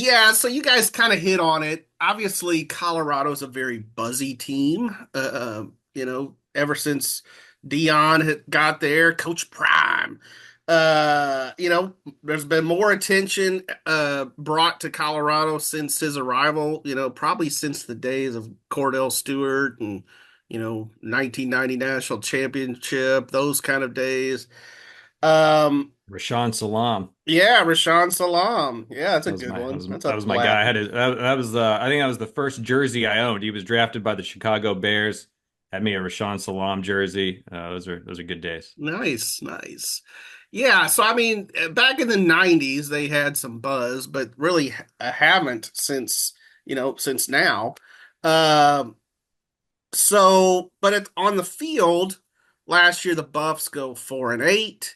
Yeah, so you guys kind of hit on it. Obviously, Colorado's a very buzzy team. Ever since Deion had got there, Coach Prime. There's been more attention brought to Colorado since his arrival. Probably since the days of Cordell Stewart and 1990 national championship, those kind of days. Um, Rashawn Salam. yeah, Rashawn Salam. Yeah, that's a That was good my that one. was That's a that was my guy. I black. had that was I think that was the first jersey I owned. He was drafted by the Chicago Bears. Had me a Rashawn Salam jersey. Those are good days. Nice, nice. Yeah, so I mean, back in the 90s, they had some buzz, but really haven't since now. Um, but on the field, last year the Buffs go 4-8.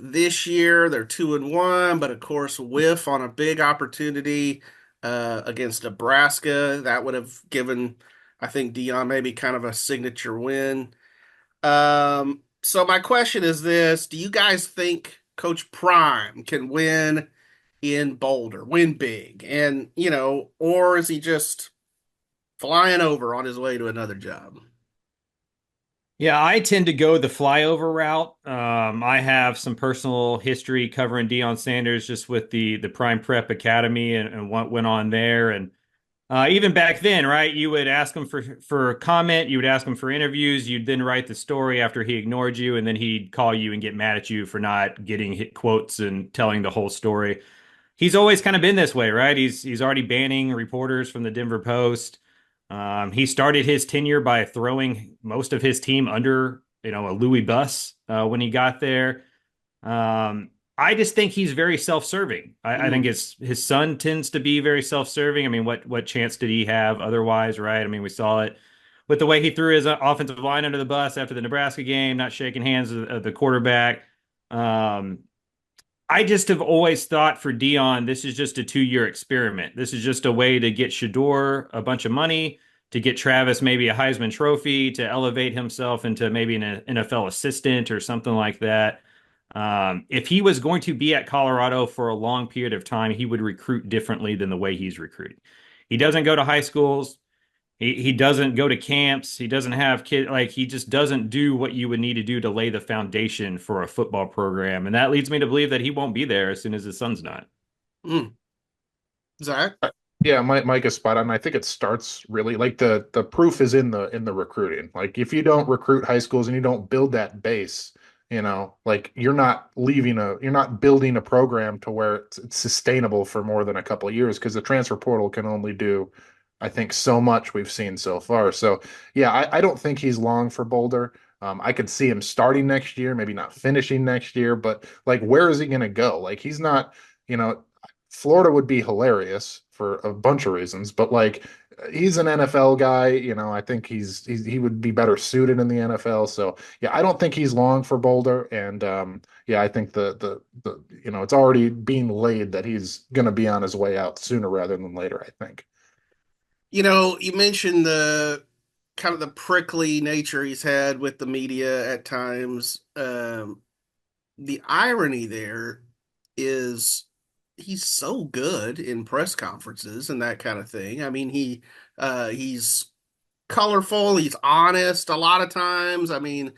This year they're 2-1, but of course, whiff on a big opportunity against Nebraska. That would have given, I think, Deion maybe kind of a signature win. So my question is this: do you guys think Coach Prime can win in Boulder, win big, and or is he just flying over on his way to another job? Yeah, I tend to go the flyover route. I have some personal history covering Deion Sanders just with the Prime Prep Academy and what went on there. And even back then, right, you would ask him for comment, you would ask him for interviews, you'd then write the story after he ignored you, and then he'd call you and get mad at you for not getting hit quotes and telling the whole story. He's always kind of been this way, right? He's already banning reporters from the Denver Post. He started his tenure by throwing most of his team under, a Louis bus when he got there. I just think he's very self-serving. I think Mm. his son tends to be very self-serving. I mean, what chance did he have otherwise, right? I mean, we saw it with the way he threw his offensive line under the bus after the Nebraska game, not shaking hands with the quarterback. Um, I just have always thought for Deion, this is just a 2-year experiment. This is just a way to get Shador a bunch of money, to get Travis maybe a Heisman Trophy, to elevate himself into maybe an NFL assistant or something like that. If he was going to be at Colorado for a long period of time, he would recruit differently than the way he's recruiting. He doesn't go to high schools. He doesn't go to camps. He doesn't have kids. Like he just doesn't do what you would need to do to lay the foundation for a football program, and that leads me to believe that he won't be there as soon as his son's not. Mm. Zach? Yeah, Mike is spot on. I think it starts really like the proof is in the recruiting. Like if you don't recruit high schools and you don't build that base, like you're not building a program to where it's sustainable for more than a couple of years because the transfer portal can only do, I think, so much we've seen so far. So yeah, I don't think he's long for Boulder. I could see him starting next year, maybe not finishing next year, but like where is he going to go? Like he's not, you know, Florida would be hilarious for a bunch of reasons, but like he's an NFL guy, I think he would be better suited in the NFL. So yeah, I don't think he's long for Boulder, and yeah, I think the it's already being laid that he's going to be on his way out sooner rather than later, I think. You mentioned the kind of the prickly nature he's had with the media at times. The irony there is he's so good in press conferences and that kind of thing. I mean, he's colorful, he's honest a lot of times. I mean,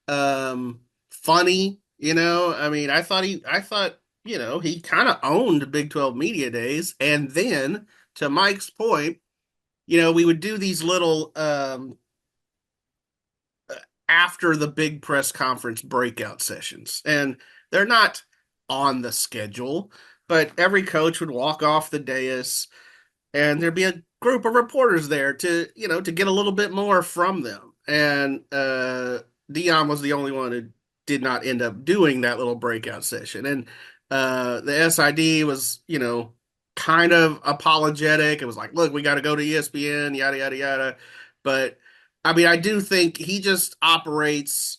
funny, I mean, I thought he kind of owned Big 12 media days. And then to Mike's point, we would do these little after the big press conference breakout sessions. And they're not on the schedule, but every coach would walk off the dais and there'd be a group of reporters there to get a little bit more from them. And Deion was the only one who did not end up doing that little breakout session. And the SID was, kind of apologetic. It was like, look, we got to go to ESPN, yada, yada, yada. But I mean, I do think he just operates,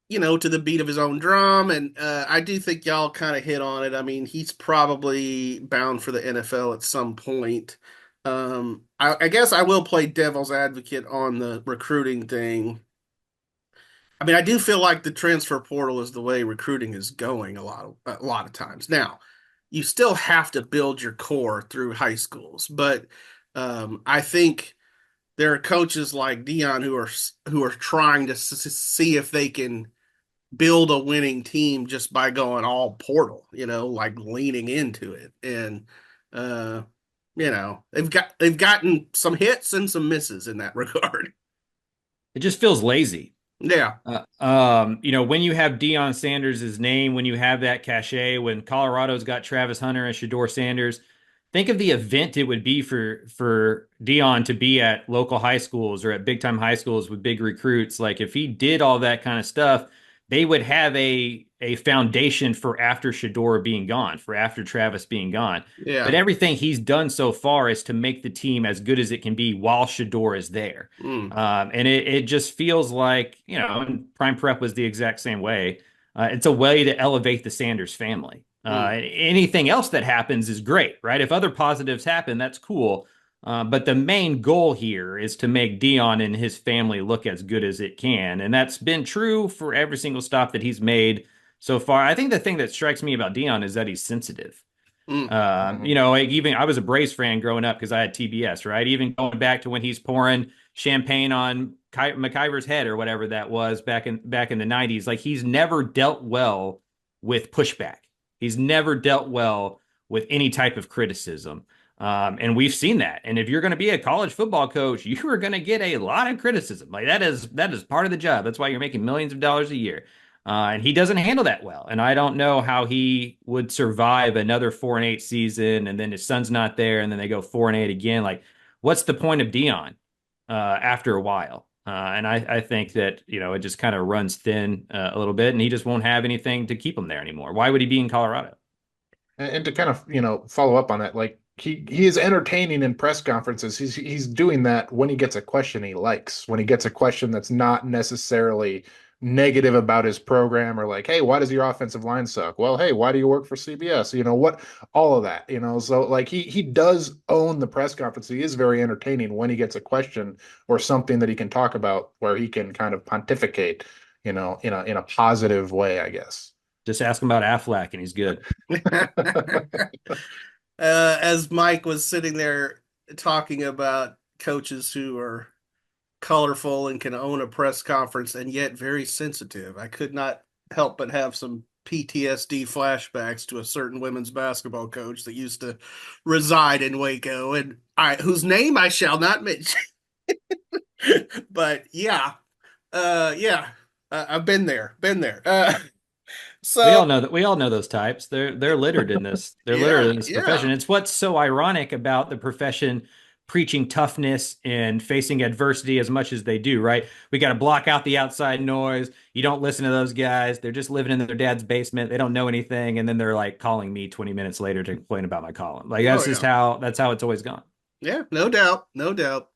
to the beat of his own drum. And I do think y'all kind of hit on it. I mean, he's probably bound for the NFL at some point. I guess I will play devil's advocate on the recruiting thing. I mean, I do feel like the transfer portal is the way recruiting is going a lot of times. Now, you still have to build your core through high schools. But I think there are coaches like Deion who are trying to see if they can build a winning team just by going all portal, like leaning into it. And uh, they've gotten some hits and some misses in that regard. It just feels lazy. Yeah. When you have Deion Sanders' name, when you have that cachet, when Colorado's got Travis Hunter and Shador Sanders, think of the event it would be for Deion to be at local high schools or at big time high schools with big recruits. Like if he did all that kind of stuff, they would have a foundation for after Shador being gone, for after Travis being gone. Yeah. But everything he's done so far is to make the team as good as it can be while Shador is there. Mm. And it just feels like, and Prime Prep was the exact same way. It's a way to elevate the Sanders family. Anything else that happens is great, right? If other positives happen, that's cool. But the main goal here is to make Deion and his family look as good as it can. And that's been true for every single stop that he's made so far. I think the thing that strikes me about Deion is that he's sensitive. Like even I was a Braves fan growing up because I had TBS, right? Even going back to when he's pouring champagne on McIver's head or whatever that was back in the 90s. Like he's never dealt well with pushback. He's never dealt well with any type of criticism. And we've seen that. And if you're going to be a college football coach, you are going to get a lot of criticism. Like that is part of the job. That's why you're making millions of dollars a year. And he doesn't handle that well. And I don't know how he would survive another 4-8 season. And then his son's not there. And then they go 4-8 again. Like, what's the point of Deion after a while? And I think that, it just kind of runs thin a little bit and he just won't have anything to keep him there anymore. Why would he be in Colorado? And to kind of, follow up on that, like he is entertaining in press conferences. He's doing that when he gets a question he likes, when he gets a question that's not necessarily negative about his program or like, hey, why does your offensive line suck? Well, hey, why do you work for CBS? What, all of that, so like he does own the press conference. He is very entertaining when he gets a question or something that he can talk about where he can kind of pontificate, in a positive way, I guess. Just ask him about Aflac and he's good. As Mike was sitting there talking about coaches who are colorful and can own a press conference and yet very sensitive, I could not help but have some PTSD flashbacks to a certain women's basketball coach that used to reside in Waco and whose name I shall not mention. But yeah, I've been there. So we all know those types. They're littered in this. They're littered in this profession. It's what's so ironic about the profession preaching toughness and facing adversity as much as they do, right? We got to block out the outside noise. You don't listen to those guys. They're just living in their dad's basement. They don't know anything. And then they're like calling me 20 minutes later to complain about my column. Like that's how it's always gone. Yeah, no doubt. No doubt.